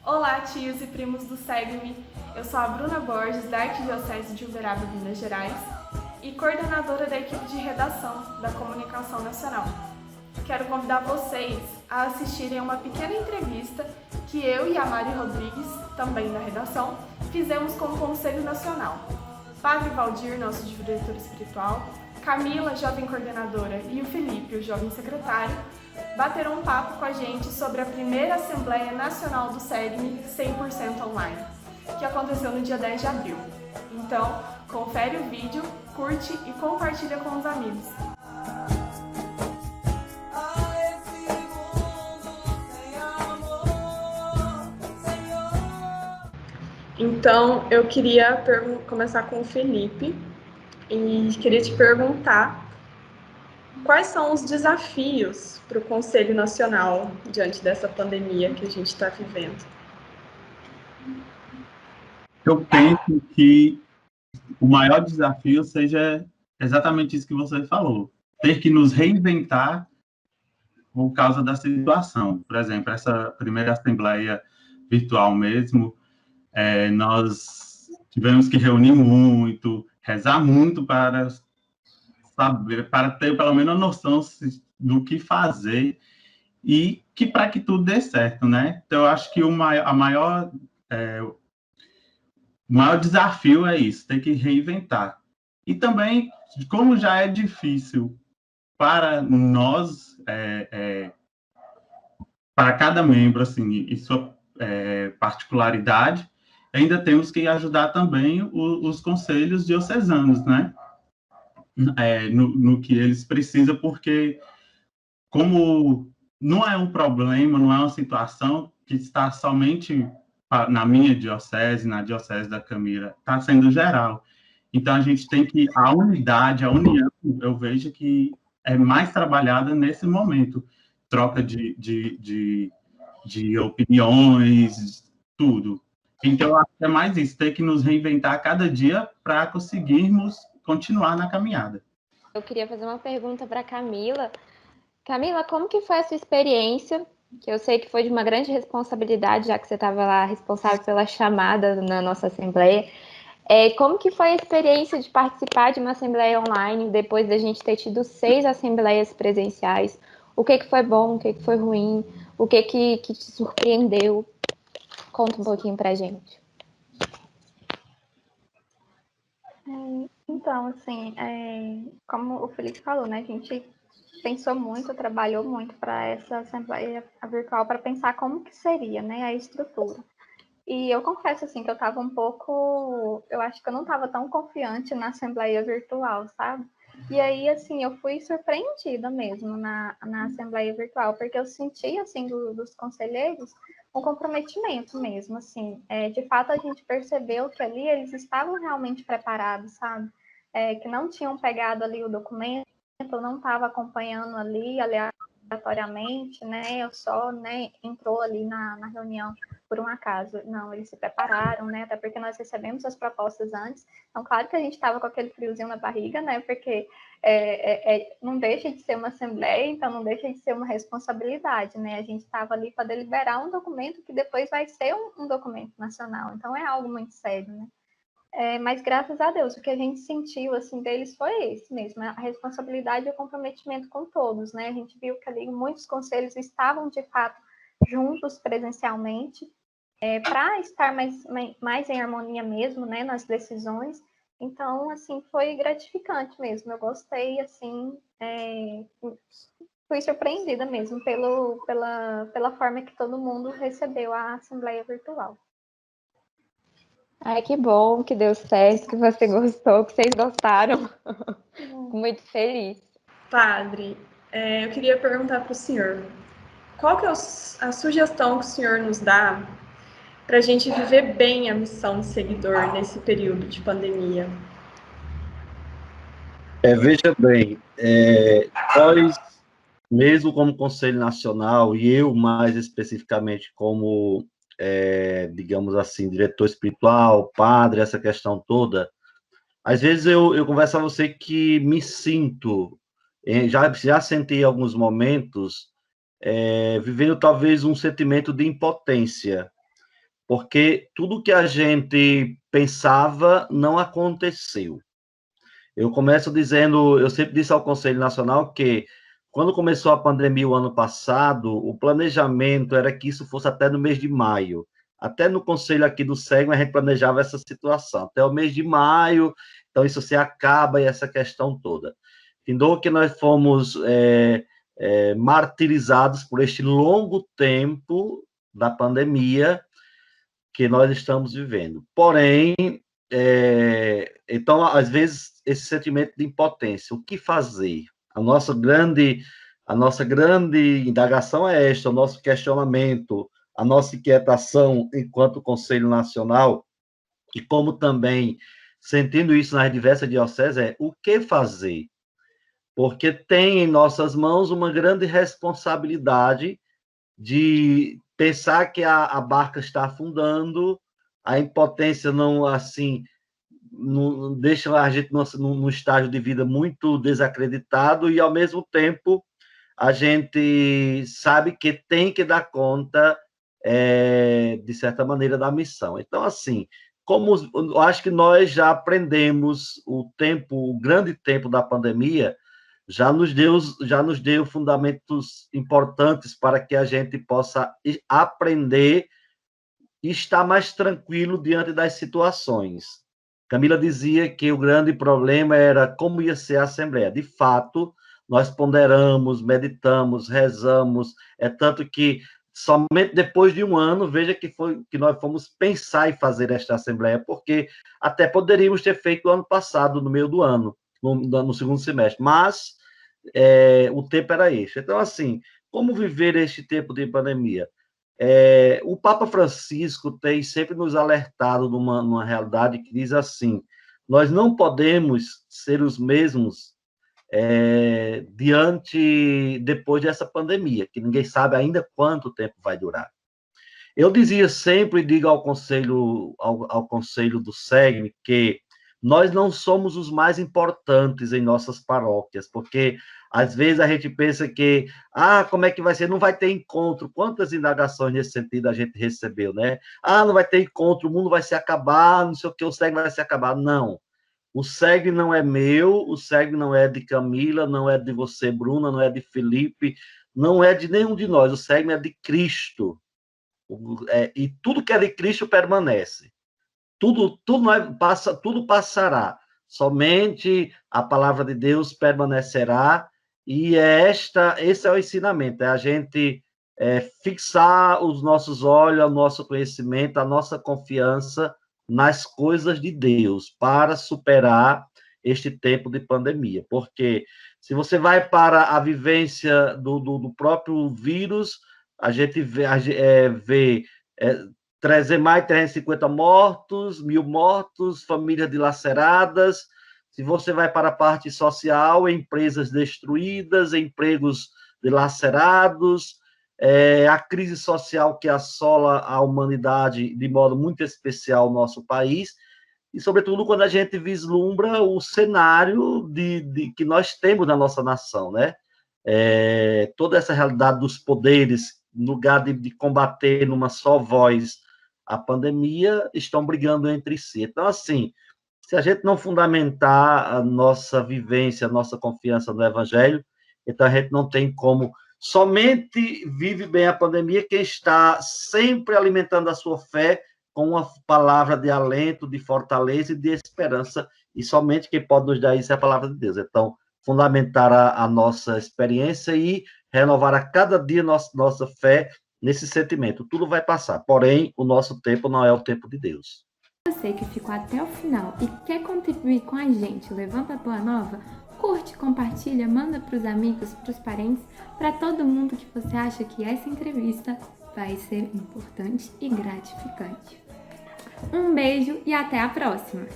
Olá, tios e primos do Segue-me. Eu sou a Bruna Borges, da Arquidiocese de Uberaba, Minas Gerais, e coordenadora da equipe de redação da Comunicação Nacional. Quero convidar vocês a assistirem a uma pequena entrevista que eu e a Mari Rodrigues, também da redação, fizemos com o Conselho Nacional. Padre Valdir, nosso diretor espiritual, Camila, jovem coordenadora, e o Felipe, o jovem secretário, bateram um papo com a gente sobre a primeira Assembleia Nacional do SEGME 100% online, que aconteceu no dia 10 de abril. Então, confere o vídeo, curte e compartilha com os amigos. Então, eu queria começar com o Felipe e queria te perguntar quais são os desafios para o Conselho Nacional diante dessa pandemia que a gente está vivendo. Eu penso que o maior desafio seja exatamente isso que você falou, ter que nos reinventar por causa da situação. Por exemplo, essa primeira assembleia virtual mesmo, nós tivemos que reunir muito, rezar muito para saber, para ter pelo menos a noção do que fazer e que para que tudo dê certo, né? Então, eu acho que o maior desafio é isso, ter que reinventar. E também, como já é difícil para nós, para cada membro, assim, e sua particularidade, ainda temos que ajudar também os conselhos diocesanos, né? No que eles precisam, porque como não é um problema, não é uma situação que está somente na minha diocese, na diocese da Camila, está sendo geral. Então, a gente tem que, a unidade, a união, eu vejo que é mais trabalhada nesse momento, troca de opiniões, tudo. Então, eu acho que é mais isso, ter que nos reinventar a cada dia para conseguirmos continuar na caminhada. Eu queria fazer uma pergunta para a Camila. Camila, como que foi a sua experiência? Que eu sei que foi de uma grande responsabilidade, já que você estava lá responsável pela chamada na nossa assembleia. Como que foi a experiência de participar de uma assembleia online, depois da gente ter tido 6 assembleias presenciais? O que foi bom, o que foi ruim? O que te surpreendeu? Conta um pouquinho para a gente. Então, assim, como o Felipe falou, né, a gente pensou muito, trabalhou muito para essa assembleia virtual, para pensar como que seria, né, a estrutura. E eu confesso, assim, que eu estava eu acho que eu não estava tão confiante na assembleia virtual, sabe? E aí, assim, eu fui surpreendida mesmo na assembleia virtual, porque eu senti, assim, dos conselheiros um comprometimento mesmo, assim. De fato, a gente percebeu que ali eles estavam realmente preparados, sabe? Que não tinham pegado ali o documento, não estava acompanhando ali aleatoriamente, né? Eu só, né, entrou ali na reunião por um acaso. Não, eles se prepararam, né? Até porque nós recebemos as propostas antes. Então, claro que a gente estava com aquele friozinho na barriga, né? Porque não deixa de ser uma assembleia, então não deixa de ser uma responsabilidade, né? A gente estava ali para deliberar um documento que depois vai ser um documento nacional. Então, é algo muito sério, né? Mas graças a Deus, o que a gente sentiu assim deles foi esse mesmo, a responsabilidade e o comprometimento com todos, né? A gente viu que ali muitos conselhos estavam de fato juntos presencialmente, para estar mais em harmonia mesmo, né, nas decisões. Então, assim, foi gratificante mesmo. Eu gostei, assim, fui surpreendida mesmo pela forma que todo mundo recebeu a assembleia virtual. Ai, que bom que deu certo, que você gostou, que vocês gostaram. Fico muito feliz. Padre, eu queria perguntar para o senhor, qual que é a sugestão que o senhor nos dá para a gente viver bem a missão de seguidor nesse período de pandemia? Veja bem, nós, mesmo como Conselho Nacional, e eu mais especificamente como, digamos assim, diretor espiritual, padre, essa questão toda, às vezes eu converso a você que me sinto, já senti em alguns momentos, vivendo talvez um sentimento de impotência, porque tudo que a gente pensava não aconteceu. Eu começo dizendo, eu sempre disse ao Conselho Nacional que, quando começou a pandemia o ano passado, o planejamento era que isso fosse até no mês de maio. Até no conselho aqui do SEGM, a gente planejava essa situação, até o mês de maio, então isso se acaba e essa questão toda. Findou que nós fomos martirizados por este longo tempo da pandemia que nós estamos vivendo. Porém, então, às vezes, esse sentimento de impotência, o que fazer? A nossa grande indagação é esta, o nosso questionamento, a nossa inquietação enquanto Conselho Nacional, e como também sentindo isso nas diversas dioceses, é o que fazer? Porque tem em nossas mãos uma grande responsabilidade de pensar que a barca está afundando, a impotência não, assim, não deixa a gente num estágio de vida muito desacreditado e, ao mesmo tempo, a gente sabe que tem que dar conta, de certa maneira, da missão. Então, assim, como eu acho que nós já aprendemos o grande tempo da pandemia, já nos deu fundamentos importantes para que a gente possa aprender e estar mais tranquilo diante das situações. Camila dizia que o grande problema era como ia ser a Assembleia. De fato, nós ponderamos, meditamos, rezamos, tanto que somente depois de um ano, veja que nós fomos pensar em fazer esta Assembleia, porque até poderíamos ter feito o ano passado, no meio do ano, no segundo semestre, mas o tempo era este. Então, assim, como viver este tempo de pandemia? O Papa Francisco tem sempre nos alertado numa realidade que diz assim: nós não podemos ser os mesmos depois dessa pandemia, que ninguém sabe ainda quanto tempo vai durar. Eu dizia sempre, e digo ao conselho do SEGM, que nós não somos os mais importantes em nossas paróquias, porque às vezes a gente pensa que, como é que vai ser? Não vai ter encontro. Quantas indagações nesse sentido a gente recebeu, né? Não vai ter encontro, o mundo vai se acabar, não sei o que, o SEGM vai se acabar. Não. O SEGM não é meu, o SEGM não é de Camila, não é de você, Bruna, não é de Felipe, não é de nenhum de nós. O SEGM é de Cristo. E tudo que é de Cristo permanece. Tudo passará. Somente a palavra de Deus permanecerá. E esse é o ensinamento, é a gente fixar os nossos olhos, o nosso conhecimento, a nossa confiança nas coisas de Deus para superar este tempo de pandemia. Porque se você vai para a vivência do próprio vírus, a gente vê mais de 350 mortos, 1.000 mortos, famílias dilaceradas. Se você vai para a parte social, empresas destruídas, empregos dilacerados, a crise social que assola a humanidade de modo muito especial no nosso país, e, sobretudo, quando a gente vislumbra o cenário que nós temos na nossa nação, né? Toda essa realidade dos poderes, no lugar de combater numa só voz a pandemia, estão brigando entre si. Então, assim, se a gente não fundamentar a nossa vivência, a nossa confiança no Evangelho, então a gente não tem como. Somente vive bem a pandemia quem está sempre alimentando a sua fé com uma palavra de alento, de fortaleza e de esperança, e somente quem pode nos dar isso é a palavra de Deus. Então, fundamentar a nossa experiência e renovar a cada dia nossa fé nesse sentimento. Tudo vai passar, porém, o nosso tempo não é o tempo de Deus. Você que ficou até o final e quer contribuir com a gente, levanta a boa nova, curte, compartilha, manda para os amigos, para os parentes, para todo mundo que você acha que essa entrevista vai ser importante e gratificante. Um beijo e até a próxima!